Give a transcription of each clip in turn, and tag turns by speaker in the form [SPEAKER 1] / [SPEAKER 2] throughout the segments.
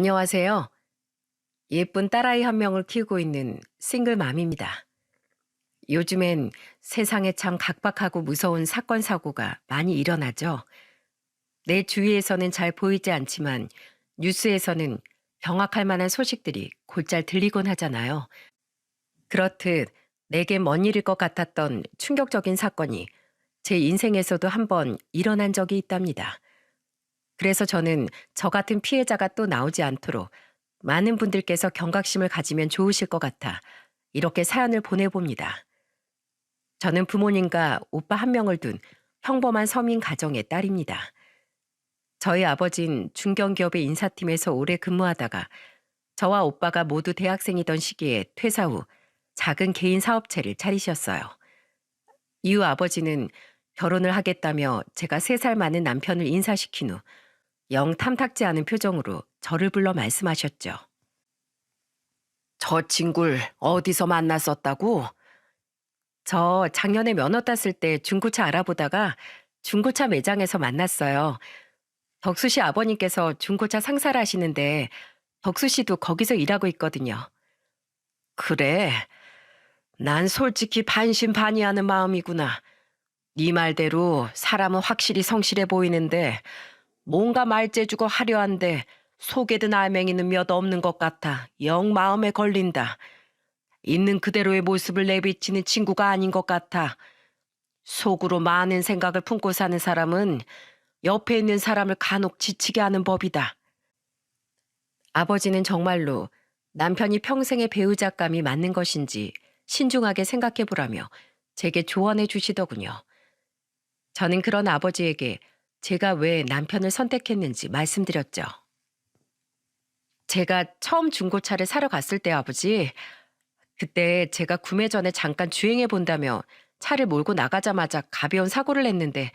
[SPEAKER 1] 안녕하세요. 예쁜 딸아이 한 명을 키우고 있는 싱글맘입니다. 요즘엔 세상에 참 각박하고 무서운 사건, 사고가 많이 일어나죠. 내 주위에서는 잘 보이지 않지만 뉴스에서는 경악할 만한 소식들이 곧잘 들리곤 하잖아요. 그렇듯 내게 먼 일일 것 같았던 충격적인 사건이 제 인생에서도 한번 일어난 적이 있답니다. 그래서 저는 저 같은 피해자가 또 나오지 않도록 많은 분들께서 경각심을 가지면 좋으실 것 같아 이렇게 사연을 보내봅니다. 저는 부모님과 오빠 한 명을 둔 평범한 서민 가정의 딸입니다. 저희 아버진 중견기업의 인사팀에서 오래 근무하다가 저와 오빠가 모두 대학생이던 시기에 퇴사 후 작은 개인 사업체를 차리셨어요. 이후 아버지는 결혼을 하겠다며 제가 3살 많은 남편을 인사시킨 후 영 탐탁지 않은 표정으로 저를 불러 말씀하셨죠. 저 친구를 어디서 만났었다고? 저 작년에 면허 땄을 때 중고차 알아보다가 중고차 매장에서 만났어요. 덕수 씨 아버님께서 중고차 상사를 하시는데 덕수 씨도 거기서 일하고 있거든요. 그래, 난 솔직히 반신반의하는 마음이구나. 네 말대로 사람은 확실히 성실해 보이는데 뭔가 말재주고 화려한데 속에 든 알맹이는 몇 없는 것 같아 영 마음에 걸린다. 있는 그대로의 모습을 내비치는 친구가 아닌 것 같아. 속으로 많은 생각을 품고 사는 사람은 옆에 있는 사람을 간혹 지치게 하는 법이다. 아버지는 정말로 남편이 평생의 배우자감이 맞는 것인지 신중하게 생각해 보라며 제게 조언해 주시더군요. 저는 그런 아버지에게 제가 왜 남편을 선택했는지 말씀드렸죠. 제가 처음 중고차를 사러 갔을 때 아버지, 그때 제가 구매 전에 잠깐 주행해 본다며 차를 몰고 나가자마자 가벼운 사고를 냈는데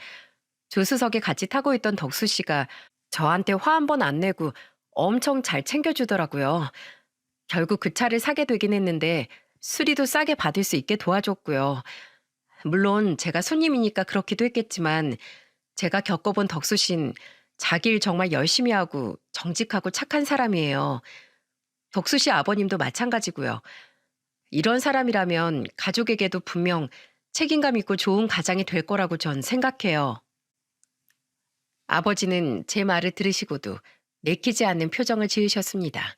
[SPEAKER 1] 조수석에 같이 타고 있던 덕수 씨가 저한테 화 한 번 안 내고 엄청 잘 챙겨주더라고요. 결국 그 차를 사게 되긴 했는데 수리도 싸게 받을 수 있게 도와줬고요. 물론 제가 손님이니까 그렇기도 했겠지만 제가 겪어본 덕수 씨는 자기 일 정말 열심히 하고 정직하고 착한 사람이에요. 덕수 씨 아버님도 마찬가지고요. 이런 사람이라면 가족에게도 분명 책임감 있고 좋은 가장이 될 거라고 전 생각해요. 아버지는 제 말을 들으시고도 내키지 않는 표정을 지으셨습니다.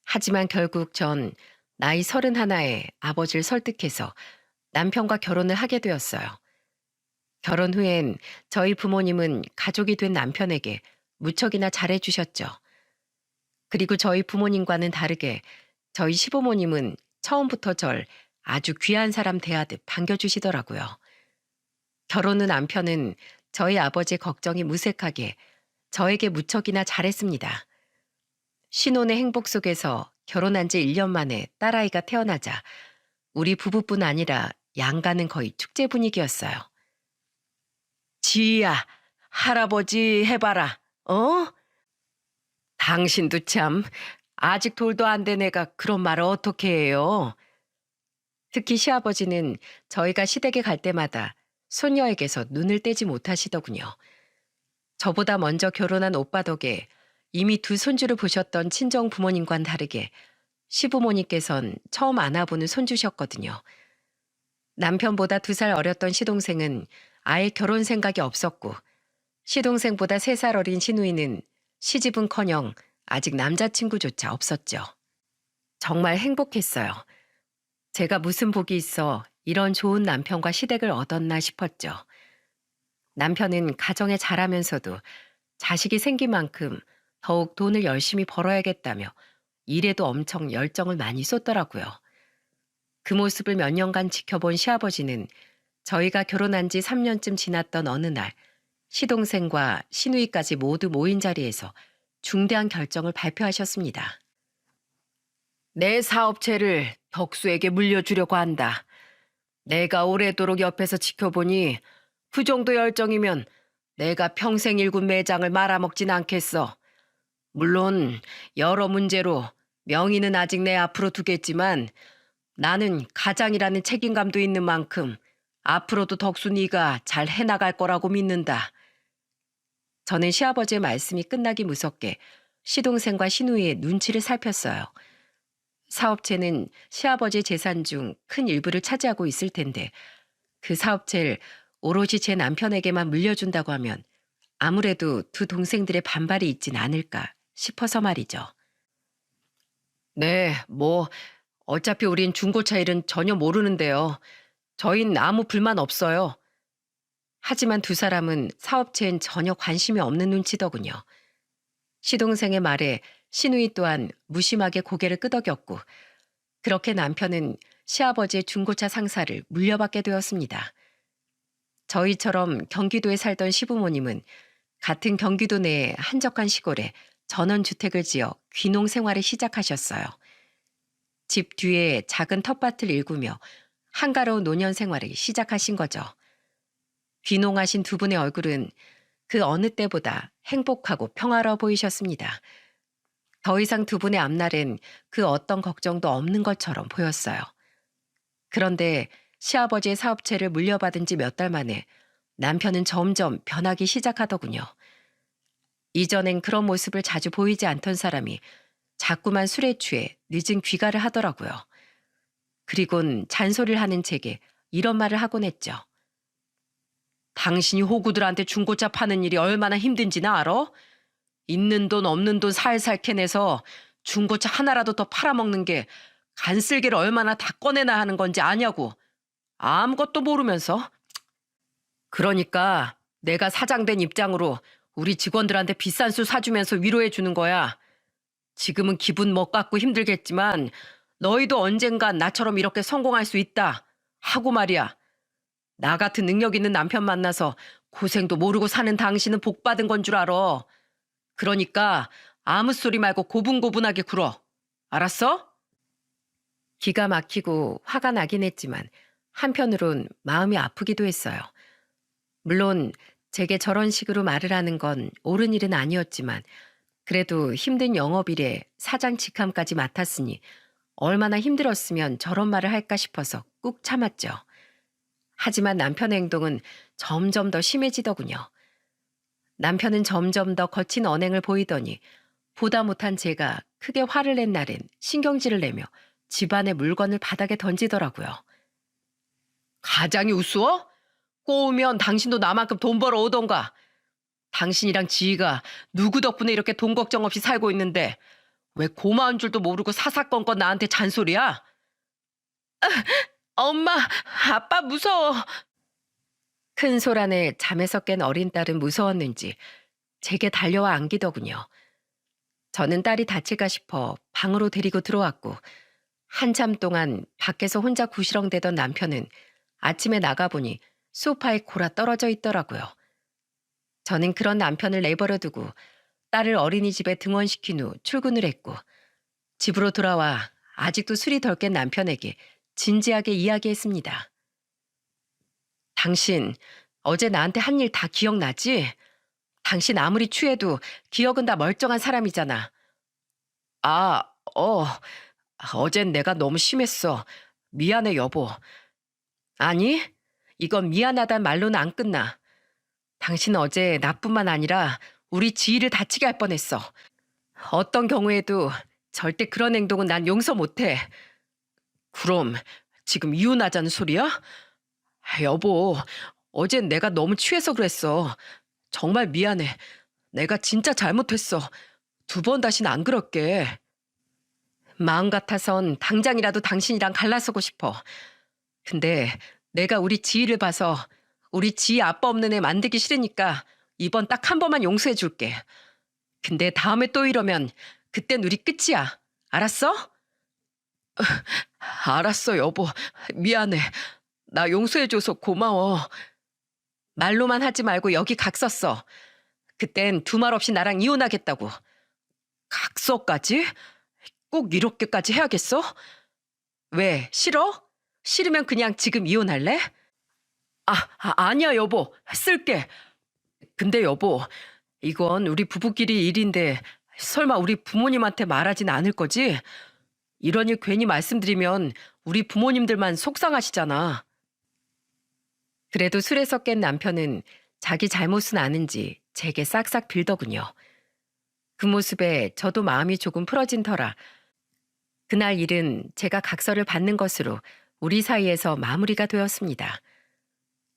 [SPEAKER 1] 하지만 결국 전 나이 31에 아버지를 설득해서 남편과 결혼을 하게 되었어요. 결혼 후엔 저희 부모님은 가족이 된 남편에게 무척이나 잘해주셨죠. 그리고 저희 부모님과는 다르게 저희 시부모님은 처음부터 절 아주 귀한 사람 대하듯 반겨주시더라고요. 결혼 후 남편은 저희 아버지의 걱정이 무색하게 저에게 무척이나 잘했습니다. 신혼의 행복 속에서 결혼한 지 1년 만에 딸아이가 태어나자 우리 부부뿐 아니라 양가는 거의 축제 분위기였어요. 지희야, 할아버지 해봐라. 어? 당신도 참 아직 돌도 안 된 애가 그런 말을 어떻게 해요? 특히 시아버지는 저희가 시댁에 갈 때마다 손녀에게서 눈을 떼지 못하시더군요. 저보다 먼저 결혼한 오빠 덕에 이미 두 손주를 보셨던 친정 부모님과는 다르게 시부모님께선 처음 안아보는 손주셨거든요. 남편보다 2살 어렸던 시동생은 아예 결혼 생각이 없었고 시동생보다 3살 어린 시누이는 시집은커녕 아직 남자친구조차 없었죠. 정말 행복했어요. 제가 무슨 복이 있어 이런 좋은 남편과 시댁을 얻었나 싶었죠. 남편은 가정에 잘하면서도 자식이 생긴 만큼 더욱 돈을 열심히 벌어야겠다며 일에도 엄청 열정을 많이 쏟더라고요. 그 모습을 몇 년간 지켜본 시아버지는 저희가 결혼한 지 3년쯤 지났던 어느 날 시동생과 시누이까지 모두 모인 자리에서 중대한 결정을 발표하셨습니다. 내 사업체를 덕수에게 물려주려고 한다. 내가 오래도록 옆에서 지켜보니 그 정도 열정이면 내가 평생 일군 매장을 말아먹진 않겠어. 물론 여러 문제로 명의는 아직 내 앞으로 두겠지만 나는 가장이라는 책임감도 있는 만큼 앞으로도 덕수 네가 잘 해나갈 거라고 믿는다. 저는 시아버지의 말씀이 끝나기 무섭게 시동생과 시누이의 눈치를 살폈어요. 사업체는 시아버지 재산 중 큰 일부를 차지하고 있을 텐데 그 사업체를 오롯이 제 남편에게만 물려준다고 하면 아무래도 두 동생들의 반발이 있진 않을까 싶어서 말이죠. 네, 뭐 어차피 우린 중고차 일은 전혀 모르는데요. 저흰 아무 불만 없어요. 하지만 두 사람은 사업체엔 전혀 관심이 없는 눈치더군요. 시동생의 말에 시누이 또한 무심하게 고개를 끄덕였고 그렇게 남편은 시아버지의 중고차 상사를 물려받게 되었습니다. 저희처럼 경기도에 살던 시부모님은 같은 경기도 내의 한적한 시골에 전원주택을 지어 귀농 생활을 시작하셨어요. 집 뒤에 작은 텃밭을 일구며 한가로운 노년 생활을 시작하신 거죠. 귀농하신 두 분의 얼굴은 그 어느 때보다 행복하고 평화로워 보이셨습니다. 더 이상 두 분의 앞날엔 그 어떤 걱정도 없는 것처럼 보였어요. 그런데 시아버지의 사업체를 물려받은 지 몇 달 만에 남편은 점점 변하기 시작하더군요. 이전엔 그런 모습을 자주 보이지 않던 사람이 자꾸만 술에 취해 늦은 귀가를 하더라고요. 그리곤 잔소리를 하는 제게 이런 말을 하곤 했죠. 당신이 호구들한테 중고차 파는 일이 얼마나 힘든지는 알아? 있는 돈 없는 돈 살살 캐내서 중고차 하나라도 더 팔아먹는 게 간쓸개를 얼마나 다 꺼내나 하는 건지 아냐고. 아무것도 모르면서. 그러니까 내가 사장된 입장으로 우리 직원들한테 비싼 술 사주면서 위로해 주는 거야. 지금은 기분 못 갖고 힘들겠지만 너희도 언젠간 나처럼 이렇게 성공할 수 있다 하고 말이야. 나 같은 능력 있는 남편 만나서 고생도 모르고 사는 당신은 복 받은 건 줄 알아. 그러니까 아무 소리 말고 고분고분하게 굴어. 알았어? 기가 막히고 화가 나긴 했지만 한편으론 마음이 아프기도 했어요. 물론 제게 저런 식으로 말을 하는 건 옳은 일은 아니었지만 그래도 힘든 영업일에 사장 직함까지 맡았으니 얼마나 힘들었으면 저런 말을 할까 싶어서 꾹 참았죠. 하지만 남편의 행동은 점점 더 심해지더군요. 남편은 점점 더 거친 언행을 보이더니 보다 못한 제가 크게 화를 낸 날엔 신경질을 내며 집안의 물건을 바닥에 던지더라고요. 가장이 우스워? 꼬우면 당신도 나만큼 돈 벌어 오던가. 당신이랑 지희가 누구 덕분에 이렇게 돈 걱정 없이 살고 있는데 왜 고마운 줄도 모르고 사사건건 나한테 잔소리야? 엄마, 아빠 무서워. 큰 소란에 잠에서 깬 어린 딸은 무서웠는지 제게 달려와 안기더군요. 저는 딸이 다칠까 싶어 방으로 데리고 들어왔고 한참 동안 밖에서 혼자 구시렁대던 남편은 아침에 나가보니 소파에 골아 떨어져 있더라고요. 저는 그런 남편을 내버려 두고 딸을 어린이집에 등원시킨 후 출근을 했고 집으로 돌아와 아직도 술이 덜 깬 남편에게 진지하게 이야기했습니다. 당신 어제 나한테 한 일 다 기억나지? 당신 아무리 취해도 기억은 다 멀쩡한 사람이잖아. 아, 어젠 내가 너무 심했어. 미안해 여보. 아니, 이건 미안하단 말로는 안 끝나. 당신 어제 나뿐만 아니라 우리 지희를 다치게 할 뻔했어. 어떤 경우에도 절대 그런 행동은 난 용서 못해. 그럼 지금 이혼하자는 소리야? 여보, 어젠 내가 너무 취해서 그랬어. 정말 미안해. 내가 진짜 잘못했어. 두 번 다신 안 그럴게. 마음 같아선 당장이라도 당신이랑 갈라서고 싶어. 근데 내가 우리 지희를 봐서 우리 지희 아빠 없는 애 만들기 싫으니까 이번 딱 한 번만 용서해 줄게. 근데 다음에 또 이러면 그땐 우리 끝이야. 알았어? 알았어, 여보. 미안해. 나 용서해줘서 고마워. 말로만 하지 말고 여기 각섰어. 그땐 두말 없이 나랑 이혼하겠다고. 각서까지? 꼭 이렇게까지 해야겠어? 왜, 싫어? 싫으면 그냥 지금 이혼할래? 아니야, 여보. 쓸게. 근데 여보, 이건 우리 부부끼리 일인데 설마 우리 부모님한테 말하진 않을 거지? 이런 일 괜히 말씀드리면 우리 부모님들만 속상하시잖아. 그래도 술에서 깬 남편은 자기 잘못은 아는지 제게 싹싹 빌더군요. 그 모습에 저도 마음이 조금 풀어진 터라 그날 일은 제가 각서를 받는 것으로 우리 사이에서 마무리가 되었습니다.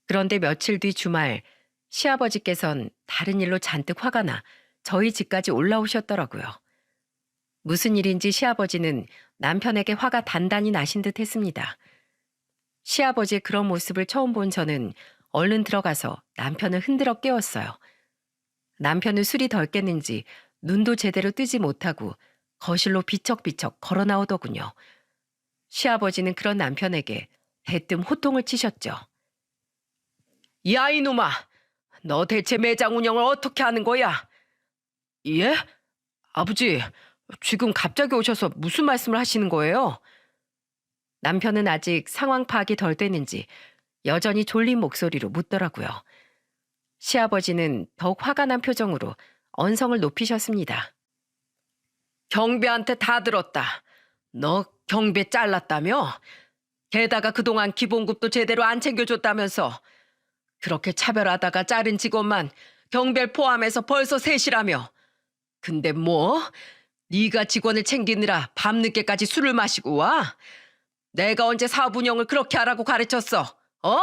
[SPEAKER 1] 그런데 며칠 뒤 주말 시아버지께선 다른 일로 잔뜩 화가 나 저희 집까지 올라오셨더라고요. 무슨 일인지 시아버지는 남편에게 화가 단단히 나신 듯 했습니다. 시아버지의 그런 모습을 처음 본 저는 얼른 들어가서 남편을 흔들어 깨웠어요. 남편은 술이 덜 깼는지 눈도 제대로 뜨지 못하고 거실로 비척비척 걸어 나오더군요. 시아버지는 그런 남편에게 대뜸 호통을 치셨죠. 야, 이놈아! 너 대체 매장 운영을 어떻게 하는 거야? 예? 아버지, 지금 갑자기 오셔서 무슨 말씀을 하시는 거예요? 남편은 아직 상황 파악이 덜 됐는지 여전히 졸린 목소리로 묻더라고요. 시아버지는 더욱 화가 난 표정으로 언성을 높이셨습니다. 경배한테 다 들었다. 너 경배 잘랐다며? 게다가 그동안 기본급도 제대로 안 챙겨줬다면서 그렇게 차별하다가 자른 직원만 경배를 포함해서 벌써 셋이라며. 근데 뭐? 네가 직원을 챙기느라 밤늦게까지 술을 마시고 와? 내가 언제 사업 운영을 그렇게 하라고 가르쳤어? 어?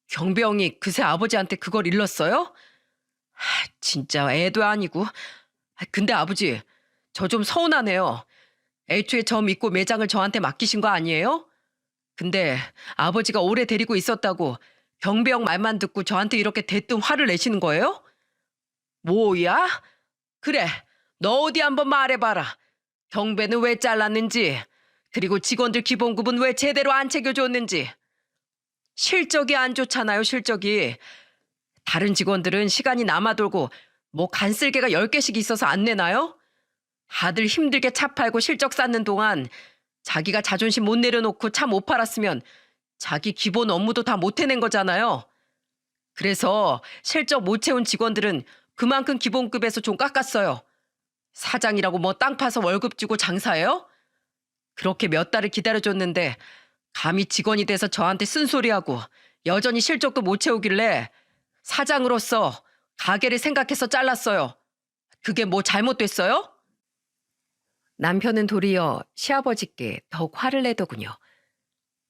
[SPEAKER 1] 경배형이 그새 아버지한테 그걸 일렀어요? 진짜 애도 아니고. 근데 아버지, 저 좀 서운하네요. 애초에 저 믿고 매장을 저한테 맡기신 거 아니에요? 근데 아버지가 오래 데리고 있었다고 경배형 말만 듣고 저한테 이렇게 대뜸 화를 내시는 거예요? 뭐야? 그래, 너 어디 한번 말해봐라. 경배는 왜 잘랐는지, 그리고 직원들 기본급은 왜 제대로 안 챙겨줬는지. 실적이 안 좋잖아요, 실적이. 다른 직원들은 시간이 남아돌고 뭐 간쓸게가 10개씩 있어서 안 내나요? 다들 힘들게 차 팔고 실적 쌓는 동안 자기가 자존심 못 내려놓고 차 못 팔았으면 자기 기본 업무도 다 못 해낸 거잖아요. 그래서 실적 못 채운 직원들은 그만큼 기본급에서 좀 깎았어요. 사장이라고 뭐 땅 파서 월급 주고 장사해요? 그렇게 몇 달을 기다려줬는데 감히 직원이 돼서 저한테 쓴소리하고 여전히 실적도 못 채우길래 사장으로서 가게를 생각해서 잘랐어요. 그게 뭐 잘못됐어요? 남편은 도리어 시아버지께 더욱 화를 내더군요.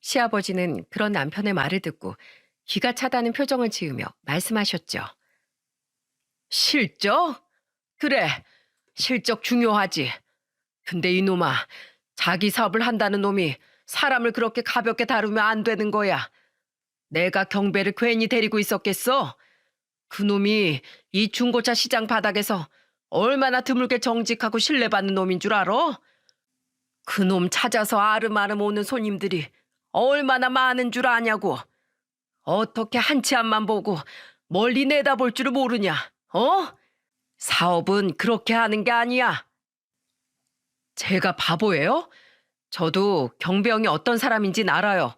[SPEAKER 1] 시아버지는 그런 남편의 말을 듣고 기가 차다는 표정을 지으며 말씀하셨죠. 실적? 그래, 실적 중요하지. 근데 이놈아, 자기 사업을 한다는 놈이 사람을 그렇게 가볍게 다루면 안 되는 거야. 내가 경배를 괜히 데리고 있었겠어? 그놈이 이 중고차 시장 바닥에서 얼마나 드물게 정직하고 신뢰받는 놈인 줄 알아? 그놈 찾아서 아름아름 오는 손님들이 얼마나 많은 줄 아냐고. 어떻게 한치 앞만 보고 멀리 내다볼 줄을 모르냐, 어? 사업은 그렇게 하는 게 아니야. 제가 바보예요? 저도 경배형이 어떤 사람인진 알아요.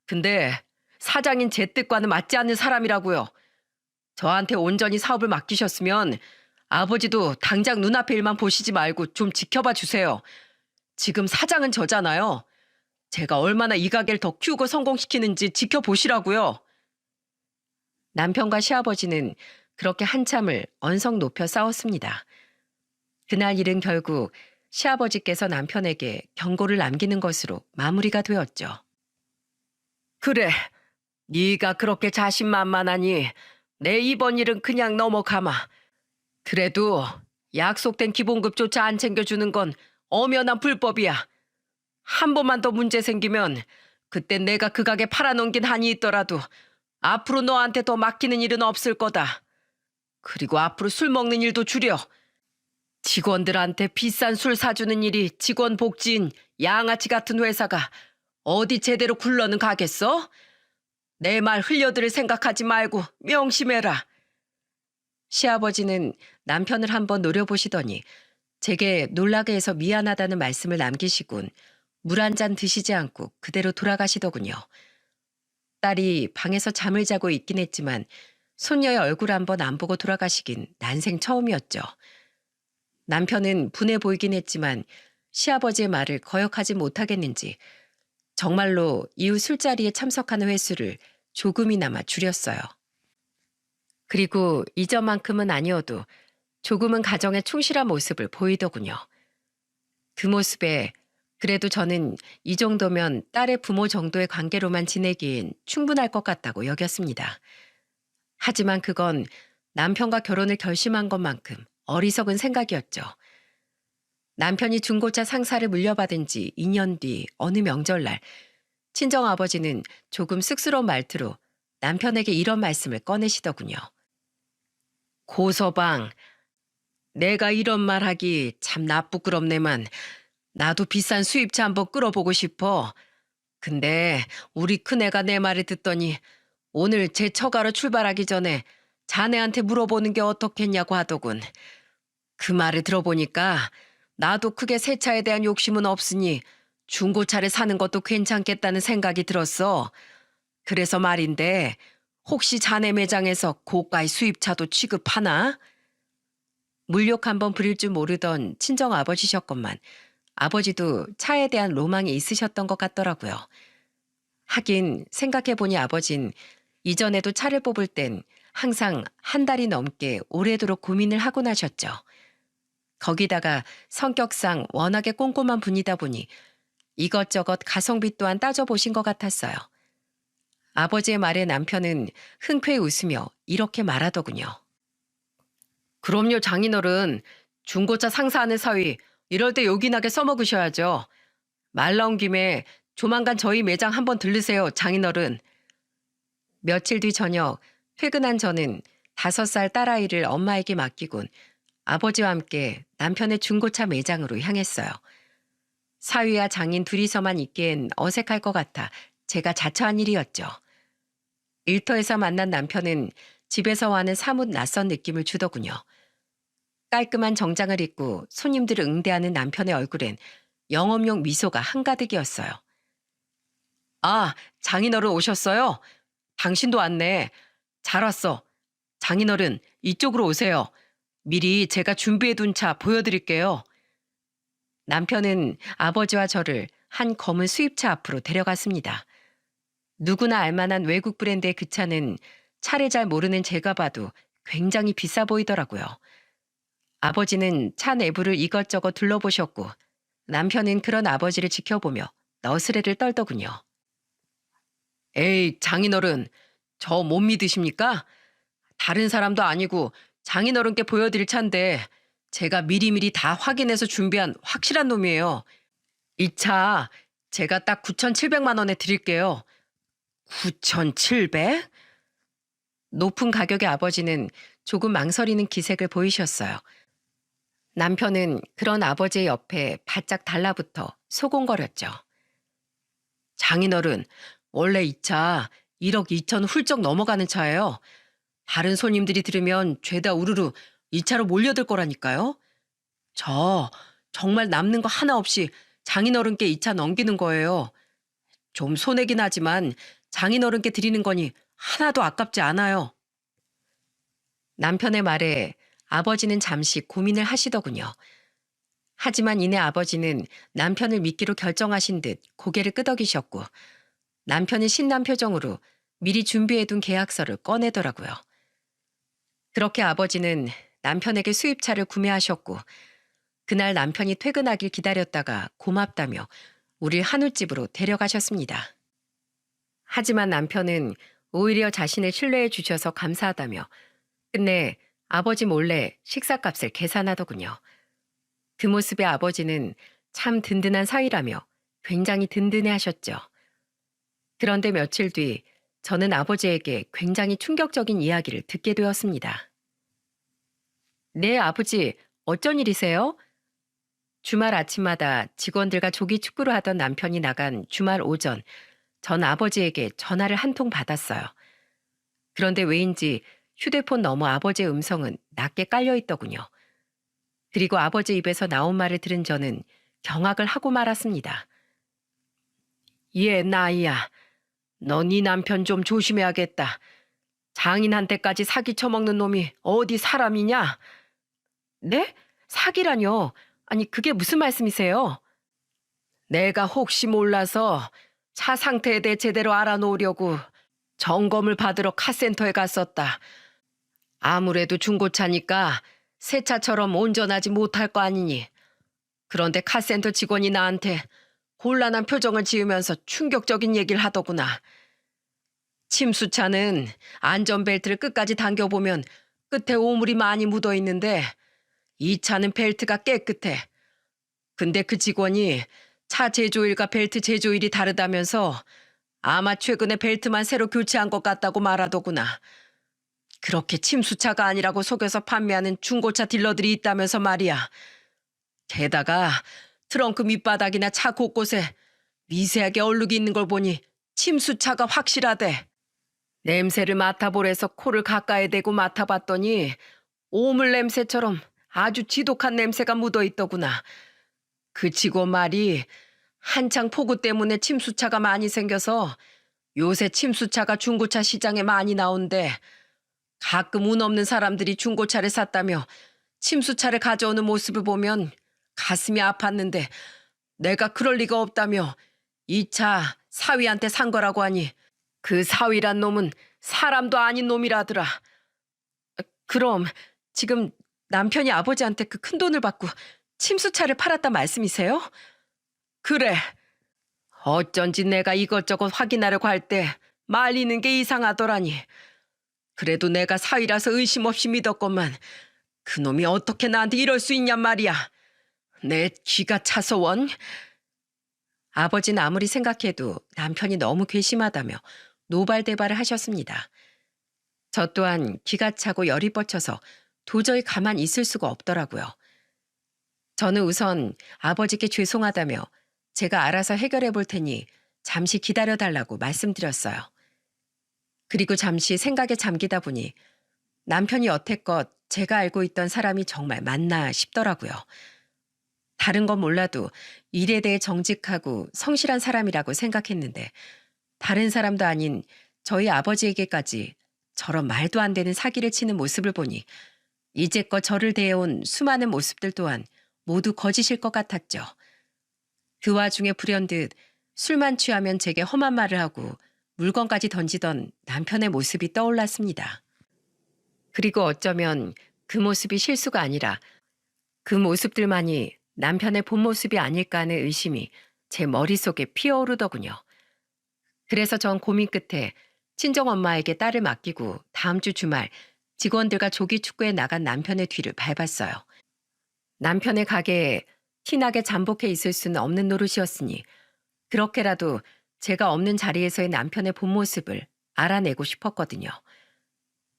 [SPEAKER 1] 근데 사장인 제 뜻과는 맞지 않는 사람이라고요. 저한테 온전히 사업을 맡기셨으면 아버지도 당장 눈앞의 일만 보시지 말고 좀 지켜봐 주세요. 지금 사장은 저잖아요. 제가 얼마나 이 가게를 더 키우고 성공시키는지 지켜보시라고요. 남편과 시아버지는 그렇게 한참을 언성 높여 싸웠습니다. 그날 일은 결국 시아버지께서 남편에게 경고를 남기는 것으로 마무리가 되었죠. 그래, 네가 그렇게 자신만만하니 내 이번 일은 그냥 넘어가마. 그래도 약속된 기본급조차 안 챙겨주는 건 엄연한 불법이야. 한 번만 더 문제 생기면 그때 내가 그 가게 팔아넘긴 한이 있더라도 앞으로 너한테 더 맡기는 일은 없을 거다. 그리고 앞으로 술 먹는 일도 줄여. 직원들한테 비싼 술 사주는 일이 직원 복지인 양아치 같은 회사가 어디 제대로 굴러는 가겠어? 내 말 흘려들을 생각하지 말고 명심해라. 시아버지는 남편을 한번 노려보시더니 제게 놀라게 해서 미안하다는 말씀을 남기시곤 물 한 잔 드시지 않고 그대로 돌아가시더군요. 딸이 방에서 잠을 자고 있긴 했지만 손녀의 얼굴 한번 안 보고 돌아가시긴 난생 처음이었죠. 남편은 분해 보이긴 했지만 시아버지의 말을 거역하지 못하겠는지 정말로 이후 술자리에 참석하는 횟수를 조금이나마 줄였어요. 그리고 이전만큼은 아니어도 조금은 가정에 충실한 모습을 보이더군요. 그 모습에 그래도 저는 이 정도면 딸의 부모 정도의 관계로만 지내기엔 충분할 것 같다고 여겼습니다. 하지만 그건 남편과 결혼을 결심한 것만큼 어리석은 생각이었죠. 남편이 중고차 상사를 물려받은 지 2년 뒤 어느 명절날 친정아버지는 조금 쑥스러운 말투로 남편에게 이런 말씀을 꺼내시더군요. 고서방, 내가 이런 말 하기 참 나쁘끄럽네만 나도 비싼 수입차 한번 끌어보고 싶어. 근데 우리 큰애가 내 말을 듣더니 오늘 제 처가로 출발하기 전에 자네한테 물어보는 게 어떻겠냐고 하더군. 그 말을 들어보니까 나도 크게 새 차에 대한 욕심은 없으니 중고차를 사는 것도 괜찮겠다는 생각이 들었어. 그래서 말인데 혹시 자네 매장에서 고가의 수입차도 취급하나? 물욕 한번 부릴 줄 모르던 친정 아버지셨건만 아버지도 차에 대한 로망이 있으셨던 것 같더라고요. 하긴 생각해보니 아버진 이전에도 차를 뽑을 땐 항상 한 달이 넘게 오래도록 고민을 하곤 하셨죠. 거기다가 성격상 워낙에 꼼꼼한 분이다 보니 이것저것 가성비 또한 따져보신 것 같았어요. 아버지의 말에 남편은 흔쾌히 웃으며 이렇게 말하더군요. 그럼요, 장인어른. 중고차 상사하는 사위 이럴 때 요긴하게 써먹으셔야죠. 말 나온 김에 조만간 저희 매장 한번 들르세요, 장인어른. 며칠 뒤 저녁 퇴근한 저는 5살 딸아이를 엄마에게 맡기곤 아버지와 함께 남편의 중고차 매장으로 향했어요. 사위와 장인 둘이서만 있기엔 어색할 것 같아 제가 자처한 일이었죠. 일터에서 만난 남편은 집에서와는 사뭇 낯선 느낌을 주더군요. 깔끔한 정장을 입고 손님들을 응대하는 남편의 얼굴엔 영업용 미소가 한가득이었어요. 아, 장인어른 오셨어요? 당신도 왔네. 잘 왔어. 장인어른, 이쪽으로 오세요. 미리 제가 준비해둔 차 보여드릴게요. 남편은 아버지와 저를 한 검은 수입차 앞으로 데려갔습니다. 누구나 알만한 외국 브랜드의 그 차는 차를 잘 모르는 제가 봐도 굉장히 비싸 보이더라고요. 아버지는 차 내부를 이것저것 둘러보셨고 남편은 그런 아버지를 지켜보며 너스레를 떨더군요. 에이, 장인어른, 저 못 믿으십니까? 다른 사람도 아니고 장인어른께 보여드릴 차인데 제가 미리미리 다 확인해서 준비한 확실한 놈이에요. 이 차 제가 딱 9,700만 원에 드릴게요. 9,700? 높은 가격의 아버지는 조금 망설이는 기색을 보이셨어요. 남편은 그런 아버지의 옆에 바짝 달라붙어 소곤거렸죠. 장인어른, 원래 이 차 1억 2천 훌쩍 넘어가는 차예요. 다른 손님들이 들으면 죄다 우르르 이 차로 몰려들 거라니까요. 저 정말 남는 거 하나 없이 장인어른께 이 차 넘기는 거예요. 좀 손해긴 하지만 장인어른께 드리는 거니 하나도 아깝지 않아요. 남편의 말에 아버지는 잠시 고민을 하시더군요. 하지만 이내 아버지는 남편을 믿기로 결정하신 듯 고개를 끄덕이셨고 남편이 신난 표정으로 미리 준비해둔 계약서를 꺼내더라고요. 그렇게 아버지는 남편에게 수입차를 구매하셨고 그날 남편이 퇴근하길 기다렸다가 고맙다며 우릴 한우집으로 데려가셨습니다. 하지만 남편은 오히려 자신을 신뢰해 주셔서 감사하다며 끝내 아버지 몰래 식사값을 계산하더군요. 그 모습에 아버지는 참 든든한 사위라며 굉장히 든든해 하셨죠. 그런데 며칠 뒤 저는 아버지에게 굉장히 충격적인 이야기를 듣게 되었습니다. 네, 아버지, 어쩐 일이세요? 주말 아침마다 직원들과 조기 축구를 하던 남편이 나간 주말 오전, 전 아버지에게 전화를 한 통 받았어요. 그런데 왜인지 휴대폰 너머 아버지의 음성은 낮게 깔려 있더군요. 그리고 아버지 입에서 나온 말을 들은 저는 경악을 하고 말았습니다. 얘 나이야. 너 네 남편 좀 조심해야겠다. 장인한테까지 사기 쳐먹는 놈이 어디 사람이냐? 네? 사기라뇨? 아니 그게 무슨 말씀이세요? 내가 혹시 몰라서 차 상태에 대해 제대로 알아놓으려고 점검을 받으러 카센터에 갔었다. 아무래도 중고차니까 새 차처럼 온전하지 못할 거 아니니. 그런데 카센터 직원이 나한테 곤란한 표정을 지으면서 충격적인 얘기를 하더구나. 침수차는 안전벨트를 끝까지 당겨보면 끝에 오물이 많이 묻어 있는데 이 차는 벨트가 깨끗해. 근데 그 직원이 차 제조일과 벨트 제조일이 다르다면서 아마 최근에 벨트만 새로 교체한 것 같다고 말하더구나. 그렇게 침수차가 아니라고 속여서 판매하는 중고차 딜러들이 있다면서 말이야. 게다가 트렁크 밑바닥이나 차 곳곳에 미세하게 얼룩이 있는 걸 보니 침수차가 확실하대. 냄새를 맡아보래서 코를 가까이 대고 맡아봤더니 오물 냄새처럼 아주 지독한 냄새가 묻어 있더구나. 그 직원 말이 한창 폭우 때문에 침수차가 많이 생겨서 요새 침수차가 중고차 시장에 많이 나온대. 가끔 운 없는 사람들이 중고차를 샀다며 침수차를 가져오는 모습을 보면 가슴이 아팠는데 내가 그럴 리가 없다며 이 차 사위한테 산 거라고 하니 그 사위란 놈은 사람도 아닌 놈이라더라. 그럼 지금 남편이 아버지한테 그 큰 돈을 받고 침수차를 팔았단 말씀이세요? 그래. 어쩐지 내가 이것저것 확인하려고 할 때 말리는 게 이상하더라니. 그래도 내가 사위라서 의심 없이 믿었건만 그놈이 어떻게 나한테 이럴 수 있냔 말이야. 내 귀가 차서 원. 아버지는 아무리 생각해도 남편이 너무 괘씸하다며 노발대발을 하셨습니다. 저 또한 기가 차고 열이 뻗쳐서 도저히 가만 있을 수가 없더라고요. 저는 우선 아버지께 죄송하다며 제가 알아서 해결해 볼 테니 잠시 기다려달라고 말씀드렸어요. 그리고 잠시 생각에 잠기다 보니 남편이 여태껏 제가 알고 있던 사람이 정말 맞나 싶더라고요. 다른 건 몰라도 일에 대해 정직하고 성실한 사람이라고 생각했는데 다른 사람도 아닌 저희 아버지에게까지 저런 말도 안 되는 사기를 치는 모습을 보니 이제껏 저를 대해온 수많은 모습들 또한 모두 거짓일 것 같았죠. 그 와중에 불현듯 술만 취하면 제게 험한 말을 하고 물건까지 던지던 남편의 모습이 떠올랐습니다. 그리고 어쩌면 그 모습이 실수가 아니라 그 모습들만이 남편의 본 모습이 아닐까 하는 의심이 제 머릿속에 피어오르더군요. 그래서 전 고민 끝에 친정엄마에게 딸을 맡기고 다음 주 주말 직원들과 조기 축구에 나간 남편의 뒤를 밟았어요. 남편의 가게에 티나게 잠복해 있을 수는 없는 노릇이었으니 그렇게라도 제가 없는 자리에서의 남편의 본 모습을 알아내고 싶었거든요.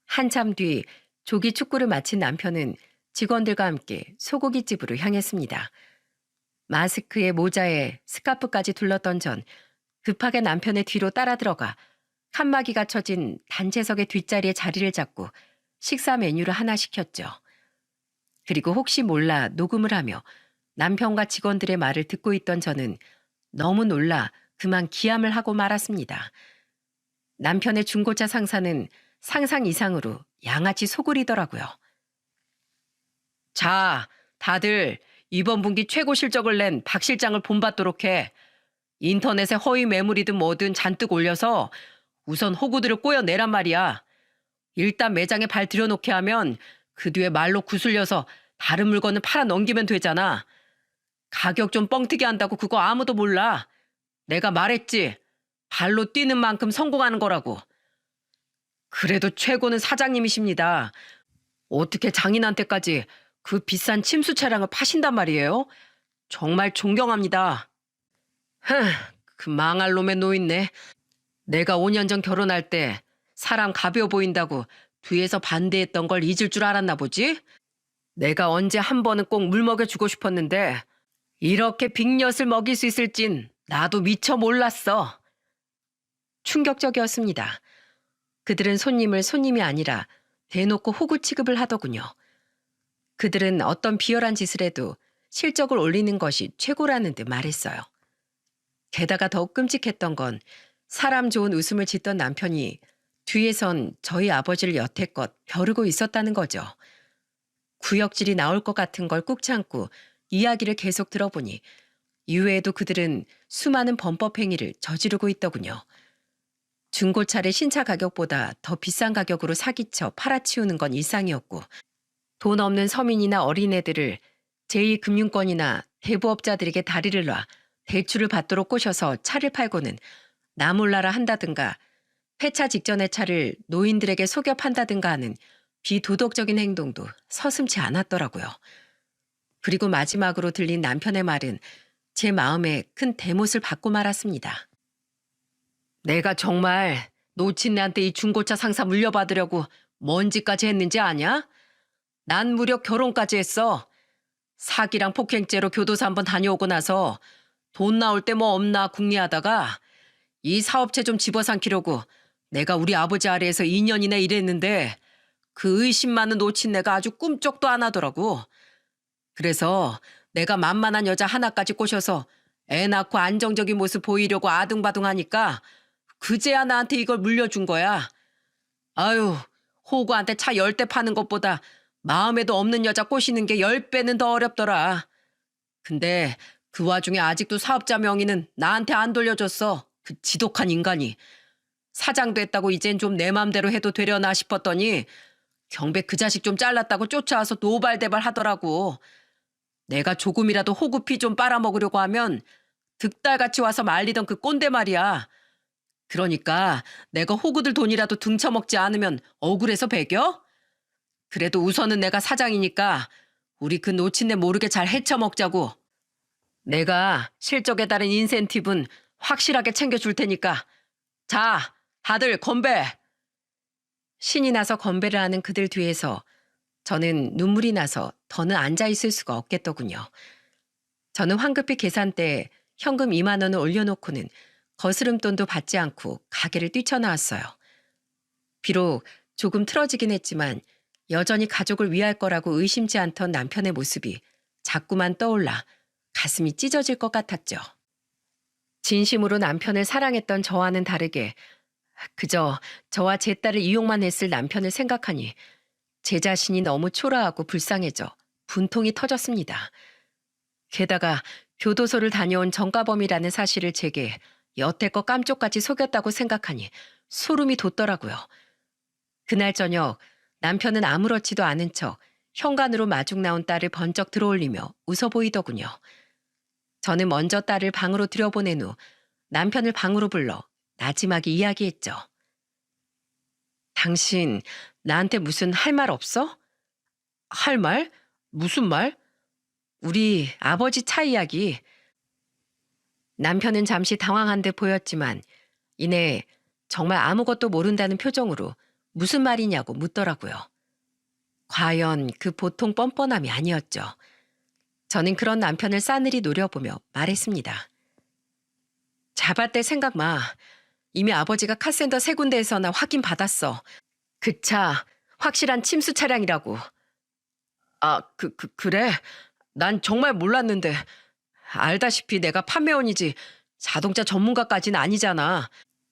[SPEAKER 1] 한참 뒤 조기 축구를 마친 남편은 직원들과 함께 소고기집으로 향했습니다. 마스크에 모자에 스카프까지 둘렀던 전 급하게 남편의 뒤로 따라 들어가 칸막이가 쳐진 단체석의 뒷자리에 자리를 잡고 식사 메뉴를 하나 시켰죠. 그리고 혹시 몰라 녹음을 하며 남편과 직원들의 말을 듣고 있던 저는 너무 놀라 그만 기함을 하고 말았습니다. 남편의 중고차 상사는 상상 이상으로 양아치 소굴이더라고요. 자, 다들 이번 분기 최고 실적을 낸 박 실장을 본받도록 해. 인터넷에 허위 매물이든 뭐든 잔뜩 올려서 우선 호구들을 꼬여내란 말이야. 일단 매장에 발 들여놓게 하면 그 뒤에 말로 구슬려서 다른 물건을 팔아 넘기면 되잖아. 가격 좀 뻥튀기 한다고 그거 아무도 몰라. 내가 말했지. 발로 뛰는 만큼 성공하는 거라고. 그래도 최고는 사장님이십니다. 어떻게 장인한테까지 그 비싼 침수 차량을 파신단 말이에요? 정말 존경합니다. 그 망할 놈의 노인네. 내가 5년 전 결혼할 때 사람 가벼워 보인다고 뒤에서 반대했던 걸 잊을 줄 알았나 보지? 내가 언제 한 번은 꼭 물 먹여주고 싶었는데 이렇게 빅엿을 먹일 수 있을진 나도 미처 몰랐어. 충격적이었습니다. 그들은 손님을 손님이 아니라 대놓고 호구 취급을 하더군요. 그들은 어떤 비열한 짓을 해도 실적을 올리는 것이 최고라는 듯 말했어요. 게다가 더욱 끔찍했던 건 사람 좋은 웃음을 짓던 남편이 뒤에선 저희 아버지를 여태껏 벼르고 있었다는 거죠. 구역질이 나올 것 같은 걸 꾹 참고 이야기를 계속 들어보니 이외에도 그들은 수많은 범법 행위를 저지르고 있더군요. 중고차를 신차 가격보다 더 비싼 가격으로 사기쳐 팔아치우는 건 일상이었고 돈 없는 서민이나 어린애들을 제2금융권이나 대부업자들에게 다리를 놔 대출을 받도록 꼬셔서 차를 팔고는 나 몰라라 한다든가 폐차 직전의 차를 노인들에게 속여 판다든가 하는 비도덕적인 행동도 서슴지 않았더라고요. 그리고 마지막으로 들린 남편의 말은 제 마음에 큰 대못을 받고 말았습니다. 내가 정말 노친네한테 이 중고차 상사 물려받으려고 뭔 짓까지 했는지 아냐? 난 무려 결혼까지 했어. 사기랑 폭행죄로 교도소 한번 다녀오고 나서 돈 나올 때 뭐 없나 궁리하다가 이 사업체 좀 집어삼키려고 내가 우리 아버지 아래에서 2년이나 일했는데 그 의심 많은 노친네가 아주 꿈쩍도 안 하더라고. 그래서 내가 만만한 여자 하나까지 꼬셔서 애 낳고 안정적인 모습 보이려고 아둥바둥하니까 그제야 나한테 이걸 물려준 거야. 아유, 호구한테 차 10대 파는 것보다 마음에도 없는 여자 꼬시는 게 10배는 더 어렵더라. 근데 그 와중에 아직도 사업자 명의는 나한테 안 돌려줬어. 그 지독한 인간이. 사장 됐다고 이젠 좀 내 맘대로 해도 되려나 싶었더니 경배 그 자식 좀 잘랐다고 쫓아와서 노발대발 하더라고. 내가 조금이라도 호구피 좀 빨아먹으려고 하면 득달같이 와서 말리던 그 꼰대 말이야. 그러니까 내가 호구들 돈이라도 등쳐먹지 않으면 억울해서 배겨? 그래도 우선은 내가 사장이니까 우리 그 노친네 모르게 잘 헤쳐먹자고. 내가 실적에 따른 인센티브는 확실하게 챙겨줄 테니까. 자, 다들 건배! 신이 나서 건배를 하는 그들 뒤에서 저는 눈물이 나서 더는 앉아있을 수가 없겠더군요. 저는 황급히 계산대에 현금 2만 원을 올려놓고는 거스름돈도 받지 않고 가게를 뛰쳐나왔어요. 비록 조금 틀어지긴 했지만 여전히 가족을 위할 거라고 의심지 않던 남편의 모습이 자꾸만 떠올라 가슴이 찢어질 것 같았죠. 진심으로 남편을 사랑했던 저와는 다르게 그저 저와 제 딸을 이용만 했을 남편을 생각하니 제 자신이 너무 초라하고 불쌍해져 분통이 터졌습니다. 게다가 교도소를 다녀온 정가범이라는 사실을 제게 여태껏 깜쪽같이 속였다고 생각하니 소름이 돋더라고요. 그날 저녁 남편은 아무렇지도 않은 척 현관으로 마중 나온 딸을 번쩍 들어올리며 웃어 보이더군요. 저는 먼저 딸을 방으로 들여보낸 후 남편을 방으로 불러 나지막이 이야기했죠. 당신 나한테 무슨 할 말 없어? 할 말? 무슨 말? 우리 아버지 차 이야기. 남편은 잠시 당황한 듯 보였지만 이내 정말 아무것도 모른다는 표정으로 무슨 말이냐고 묻더라고요. 과연 그 보통 뻔뻔함이 아니었죠. 저는 그런 남편을 싸늘히 노려보며 말했습니다. 잡아댈 생각 마. 이미 아버지가 카센터 3군데에서나 확인받았어. 그 차 확실한 침수 차량이라고. 아, 그래? 난 정말 몰랐는데. 알다시피 내가 판매원이지 자동차 전문가까지는 아니잖아.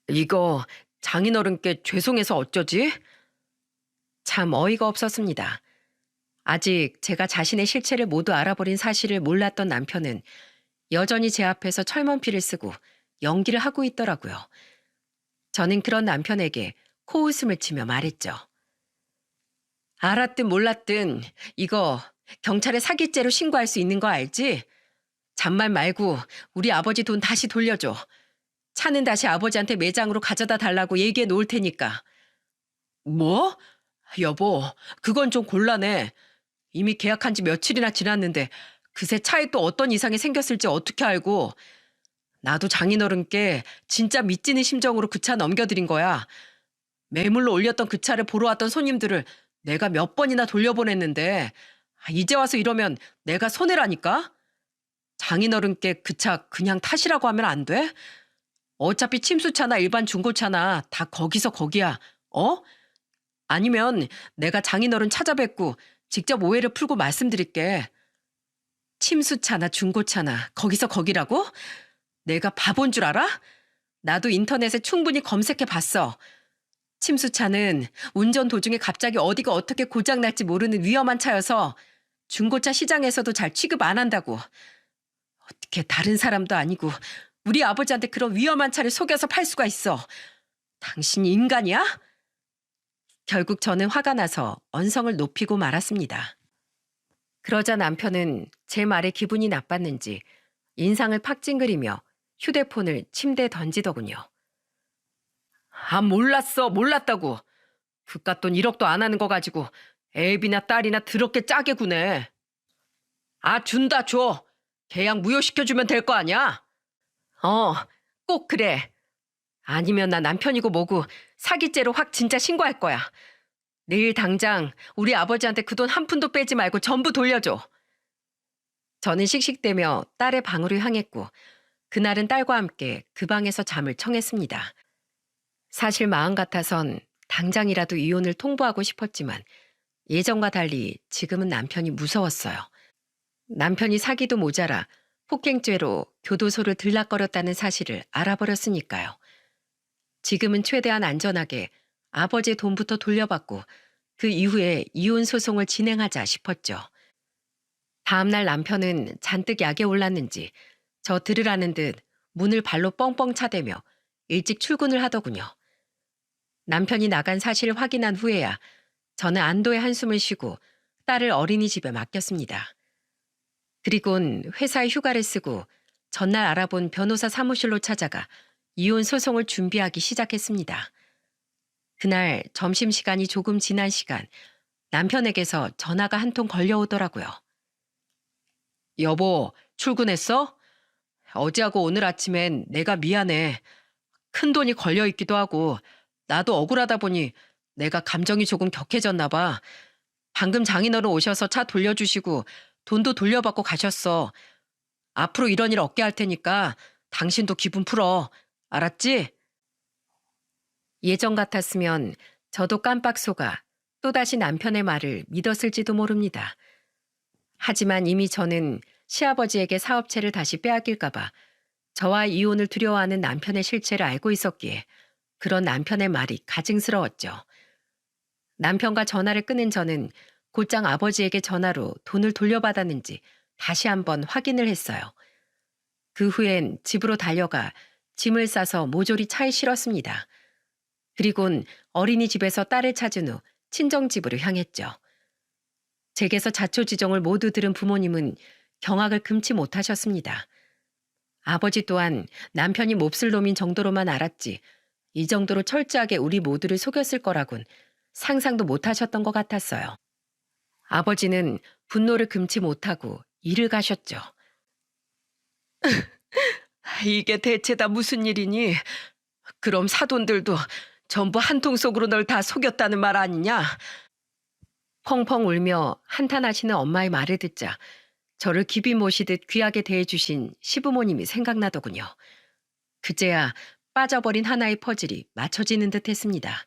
[SPEAKER 1] 이거 장인어른께 죄송해서 어쩌지? 참 어이가 없었습니다. 아직 제가 자신의 실체를 모두 알아버린 사실을 몰랐던 남편은 여전히 제 앞에서 철먼피를 쓰고 연기를 하고 있더라고요. 저는 그런 남편에게 코웃음을 치며 말했죠. 알았든 몰랐든 이거 경찰에 사기죄로 신고할 수 있는 거 알지? 잔말 말고 우리 아버지 돈 다시 돌려줘. 차는 다시 아버지한테 매장으로 가져다 달라고 얘기해 놓을 테니까. 뭐? 여보, 그건 좀 곤란해. 이미 계약한 지 며칠이나 지났는데 그새 차에 또 어떤 이상이 생겼을지 어떻게 알고. 나도 장인어른께 진짜 믿지는 심정으로 그 차 넘겨드린 거야. 매물로 올렸던 그 차를 보러 왔던 손님들을 내가 몇 번이나 돌려보냈는데 이제 와서 이러면 내가 손해라니까? 장인어른께 그 차 그냥 타시라고 하면 안 돼? 어차피 침수차나 일반 중고차나 다 거기서 거기야. 어? 아니면 내가 장인어른 찾아뵙고 직접 오해를 풀고 말씀드릴게. 침수차나 중고차나 거기서 거기라고? 내가 바본 줄 알아? 나도 인터넷에 충분히 검색해 봤어. 침수차는 운전 도중에 갑자기 어디가 어떻게 고장날지 모르는 위험한 차여서 중고차 시장에서도 잘 취급 안 한다고. 어떻게 다른 사람도 아니고 우리 아버지한테 그런 위험한 차를 속여서 팔 수가 있어. 당신이 인간이야? 결국 저는 화가 나서 언성을 높이고 말았습니다. 그러자 남편은 제 말에 기분이 나빴는지 인상을 팍 찡그리며 휴대폰을 침대에 던지더군요. 아, 몰랐어. 몰랐다고. 그깟 돈 1억도 안 하는 거 가지고 애비나 딸이나 더럽게 짜게 구네. 아, 준다, 줘. 계약 무효시켜주면 될 거 아니야? 어, 꼭 그래. 아니면 나 남편이고 뭐고 사기죄로 확 진짜 신고할 거야. 내일 당장 우리 아버지한테 그 돈 한 푼도 빼지 말고 전부 돌려줘. 저는 씩씩대며 딸의 방으로 향했고 그날은 딸과 함께 그 방에서 잠을 청했습니다. 사실 마음 같아선 당장이라도 이혼을 통보하고 싶었지만 예전과 달리 지금은 남편이 무서웠어요. 남편이 사기도 모자라 폭행죄로 교도소를 들락거렸다는 사실을 알아버렸으니까요. 지금은 최대한 안전하게 아버지의 돈부터 돌려받고 그 이후에 이혼 소송을 진행하자 싶었죠. 다음날 남편은 잔뜩 약에 올랐는지 저 들으라는 듯 문을 발로 뻥뻥 차대며 일찍 출근을 하더군요. 남편이 나간 사실을 확인한 후에야 저는 안도의 한숨을 쉬고 딸을 어린이집에 맡겼습니다. 그리곤 회사에 휴가를 쓰고 전날 알아본 변호사 사무실로 찾아가 이혼 소송을 준비하기 시작했습니다. 그날 점심시간이 조금 지난 시간 남편에게서 전화가 한 통 걸려오더라고요. 여보, 출근했어? 어제하고 오늘 아침엔 내가 미안해. 큰 돈이 걸려있기도 하고 나도 억울하다 보니 내가 감정이 조금 격해졌나 봐. 방금 장인어른 오셔서 차 돌려주시고 돈도 돌려받고 가셨어. 앞으로 이런 일 없게 할 테니까 당신도 기분 풀어. 알았지? 예전 같았으면 저도 깜빡 속아 또다시 남편의 말을 믿었을지도 모릅니다. 하지만 이미 저는 시아버지에게 사업체를 다시 빼앗길까봐 저와 이혼을 두려워하는 남편의 실체를 알고 있었기에 그런 남편의 말이 가증스러웠죠. 남편과 전화를 끊은 저는 곧장 아버지에게 전화로 돈을 돌려받았는지 다시 한번 확인을 했어요. 그 후엔 집으로 달려가 짐을 싸서 모조리 차에 실었습니다. 그리곤 어린이집에서 딸을 찾은 후 친정집으로 향했죠. 제게서 자초지종을 모두 들은 부모님은 경악을 금치 못하셨습니다. 아버지 또한 남편이 몹쓸 놈인 정도로만 알았지 이 정도로 철저하게 우리 모두를 속였을 거라곤 상상도 못하셨던 것 같았어요. 아버지는 분노를 금치 못하고 일을 가셨죠. 이게 대체 다 무슨 일이니? 그럼 사돈들도 전부 한통 속으로 널 다 속였다는 말 아니냐? 펑펑 울며 한탄하시는 엄마의 말을 듣자 저를 기비 모시듯 귀하게 대해주신 시부모님이 생각나더군요. 그제야 빠져버린 하나의 퍼즐이 맞춰지는 듯 했습니다.